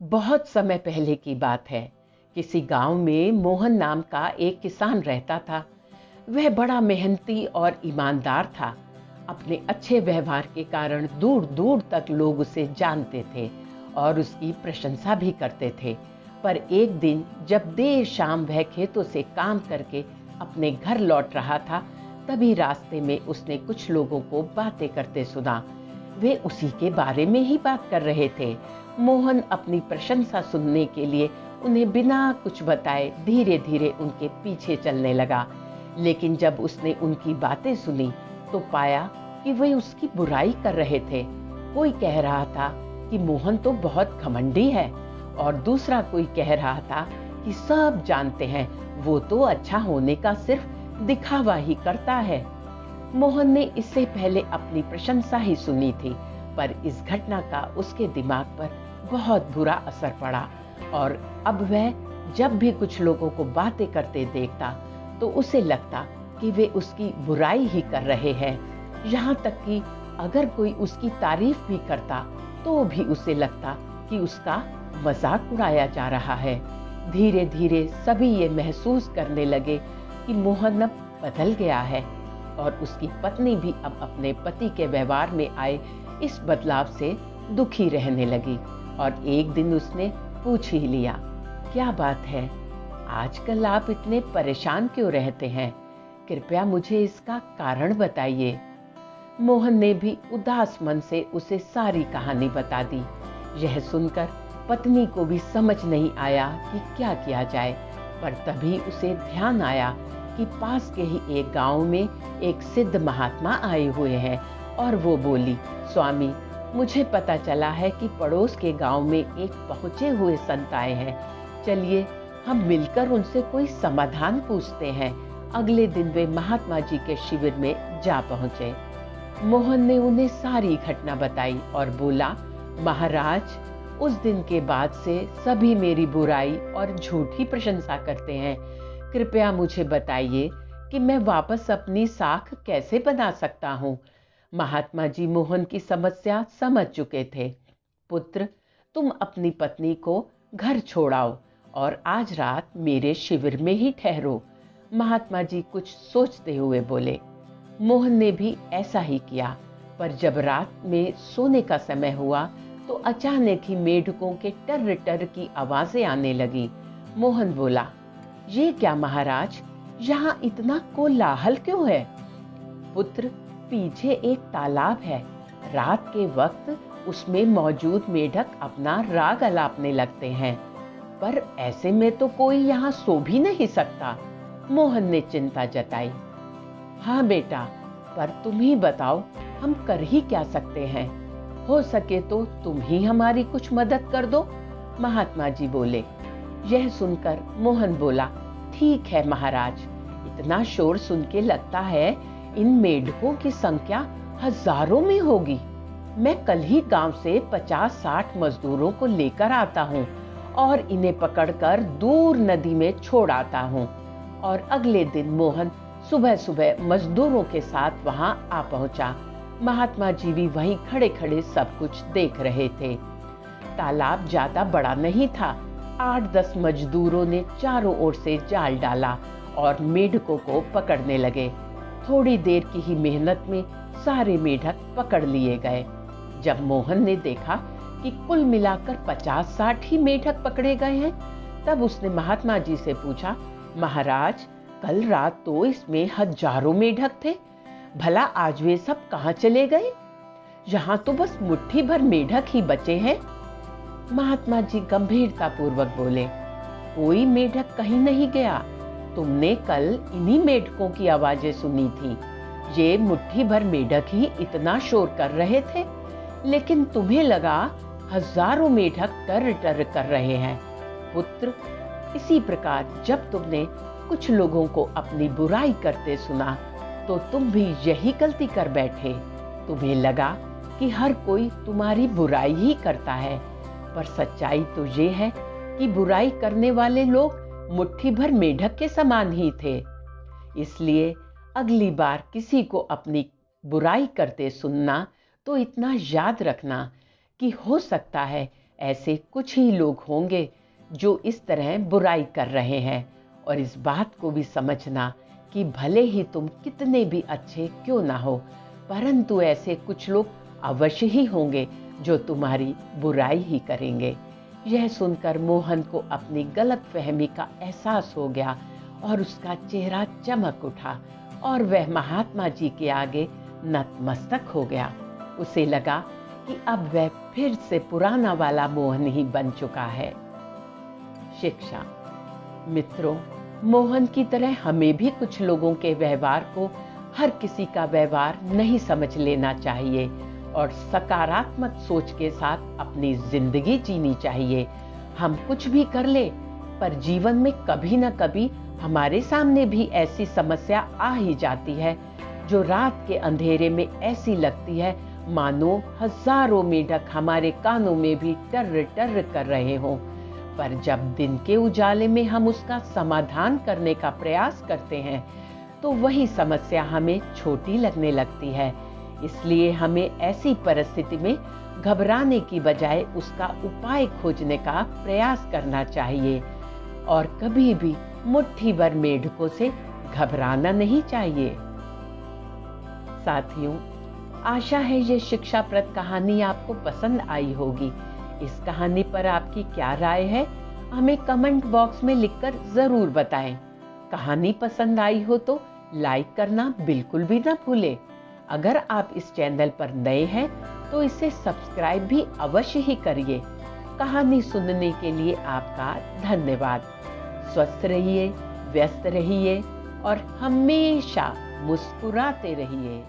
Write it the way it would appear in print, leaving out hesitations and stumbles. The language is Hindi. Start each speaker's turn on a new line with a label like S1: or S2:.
S1: बहुत समय पहले की बात है। किसी गांव में मोहन नाम का एक किसान रहता था। वह बड़ा मेहनती और ईमानदार था। अपने अच्छे व्यवहार के कारण दूर दूर तक लोग उसे जानते थे और उसकी प्रशंसा भी करते थे। पर एक दिन जब देर शाम वह खेतों से काम करके अपने घर लौट रहा था, तभी रास्ते में उसने कुछ लोगों को बातें करते सुना। वे उसी के बारे में ही बात कर रहे थे। मोहन अपनी प्रशंसा सुनने के लिए उन्हें बिना कुछ बताए धीरे धीरे उनके पीछे चलने लगा। लेकिन जब उसने उनकी बातें सुनी तो पाया कि वे उसकी बुराई कर रहे थे। कोई कह रहा था कि मोहन तो बहुत घमंडी है और दूसरा कोई कह रहा था कि सब जानते हैं वो तो अच्छा होने का सिर्फ दिखावा ही करता है। मोहन ने इससे पहले अपनी प्रशंसा ही सुनी थी, पर इस घटना का उसके दिमाग पर बहुत बुरा असर पड़ा और अब वह जब भी कुछ लोगों को बातें करते देखता तो उसे लगता कि वे उसकी बुराई ही कर रहे हैं। यहाँ तक कि अगर कोई उसकी तारीफ भी करता तो भी उसे लगता कि उसका मजाक उड़ाया जा रहा है। धीरे धीरे सभी ये महसूस करने लगे कि मोहन अब बदल गया है और उसकी पत्नी भी अब अपने पति के व्यवहार में आए इस बदलाव से दुखी रहने लगी। और एक दिन उसने पूछ ही लिया, क्या बात है, आजकल आप इतने परेशान क्यों रहते हैं? कृपया मुझे इसका कारण बताइए। मोहन ने भी उदास मन से उसे सारी कहानी बता दी। यह सुनकर पत्नी को भी समझ नहीं आया कि क्या किया जाए, पर तभी उसे ध्यान आया कि पास के ही एक गांव में एक सिद्ध महात्मा आए हुए हैं और वो बोली, स्वामी, मुझे पता चला है कि पड़ोस के गांव में एक पहुंचे हुए संत आए हैं। चलिए हम मिलकर उनसे कोई समाधान पूछते हैं। अगले दिन वे महात्मा जी के शिविर में जा पहुंचे। मोहन ने उन्हें सारी घटना बताई और बोला, महाराज, उस दिन के बाद से सभी मेरी बुराई और झूठी प्रशंसा करते हैं। कृपया मुझे बताइए कि मैं वापस अपनी साख कैसे बना सकता हूँ। महात्मा जी मोहन की समस्या समझ चुके थे। पुत्र, तुम अपनी पत्नी को घर छोड़ाओ और आज रात मेरे शिविर में ही ठहरो। महात्मा जी कुछ सोचते हुए बोले। मोहन ने भी ऐसा ही किया, पर जब रात में सोने का समय हुआ तो अचानक ही मेढकों के टर टर की आवाजें आने लगी। मोहन बोला, ये क्या महाराज, यहाँ इतना कोलाहल क्यों है? पुत्र, पीछे एक तालाब है। रात के वक्त उसमें मौजूद मेढक अपना राग अलापने लगते हैं, पर ऐसे में तो कोई यहाँ सो भी नहीं सकता। मोहन ने चिंता जताई। हाँ बेटा, पर तुम ही बताओ, हम कर ही क्या सकते हैं? हो सके तो तुम ही हमारी कुछ मदद कर दो। महात्मा जी बोले। यह सुनकर मोहन बोला, ठीक है महाराज, इतना शोर सुन के लगता है इन मेढकों की संख्या हजारों में होगी। मैं कल ही गांव से 50-60 मजदूरों को लेकर आता हूँ और इन्हें पकड़कर दूर नदी में छोड़ आता हूँ। और अगले दिन मोहन सुबह सुबह मजदूरों के साथ वहां आ पहुंचा। महात्मा जी भी वहीं खड़े खड़े सब कुछ देख रहे थे। तालाब ज्यादा बड़ा नहीं था। 8-10 मजदूरों ने चारों ओर से जाल डाला और मेढकों को पकड़ने लगे। थोड़ी देर की ही मेहनत में सारे मेढक पकड़ लिए गए। जब मोहन ने देखा कि कुल मिलाकर 50-60 ही मेढक पकड़े गए हैं, तब उसने महात्मा जी से पूछा, महाराज, कल रात तो इसमें हजारों मेढक थे, भला आज वे सब कहाँ चले गए? यहाँ तो बस मुट्ठी भर मेढक ही बचे हैं। महात्मा जी गंभीरता पूर्वक बोले, कोई मेढक कहीं नहीं गया। तुमने कल इन्हीं मेढकों की आवाजें सुनी थी। ये मुट्ठी भर मेढक ही इतना शोर कर रहे थे, लेकिन तुम्हें लगा हजारों मेढक टर टर कर रहे हैं। पुत्र, इसी प्रकार जब तुमने कुछ लोगों को अपनी बुराई करते सुना तो तुम भी यही गलती कर बैठे। तुम्हें लगा कि हर कोई तुम्हारी बुराई ही करता है, पर सच्चाई तो ये है कि बुराई करने वाले लोग मुट्ठी भर मेढक के समान ही थे। इसलिए अगली बार किसी को अपनी बुराई करते सुनना तो इतना याद रखना कि हो सकता है ऐसे कुछ ही लोग होंगे जो इस तरह बुराई कर रहे हैं, और इस बात को भी समझना कि भले ही तुम कितने भी अच्छे क्यों ना हो, परंतु ऐसे कुछ लोग अवश्य ही होंगे जो तुम्हारी बुराई ही करेंगे। यह सुनकर मोहन को अपनी गलतफहमी का एहसास हो गया और उसका चेहरा चमक उठा और वह महात्मा जी के आगे नतमस्तक हो गया। उसे लगा कि अब वह फिर से पुराना वाला मोहन ही बन चुका है। शिक्षा। मित्रों, मोहन की तरह हमें भी कुछ लोगों के व्यवहार को हर किसी का व्यवहार नहीं समझ लेना चाहिए और सकारात्मक सोच के साथ अपनी जिंदगी जीनी चाहिए। हम कुछ भी कर ले, पर जीवन में कभी न कभी हमारे सामने भी ऐसी समस्या आ ही जाती है जो रात के अंधेरे में ऐसी लगती है मानो हजारों मेढक हमारे कानों में भी टर टर कर रहे हों। पर जब दिन के उजाले में हम उसका समाधान करने का प्रयास करते हैं तो वही समस्या हमें छोटी लगने लगती है। इसलिए हमें ऐसी परिस्थिति में घबराने की बजाय उसका उपाय खोजने का प्रयास करना चाहिए और कभी भी मुट्ठी भर मेढकों से घबराना नहीं चाहिए। साथियों, आशा है ये शिक्षाप्रद कहानी आपको पसंद आई होगी। इस कहानी पर आपकी क्या राय है, हमें कमेंट बॉक्स में लिखकर जरूर बताएं। कहानी पसंद आई हो तो लाइक करना बिल्कुल भी ना भूलें। अगर आप इस चैनल पर नए हैं तो इसे सब्सक्राइब भी अवश्य ही करिए। कहानी सुनने के लिए आपका धन्यवाद। स्वस्थ रहिए, व्यस्त रहिए और हमेशा मुस्कुराते रहिए।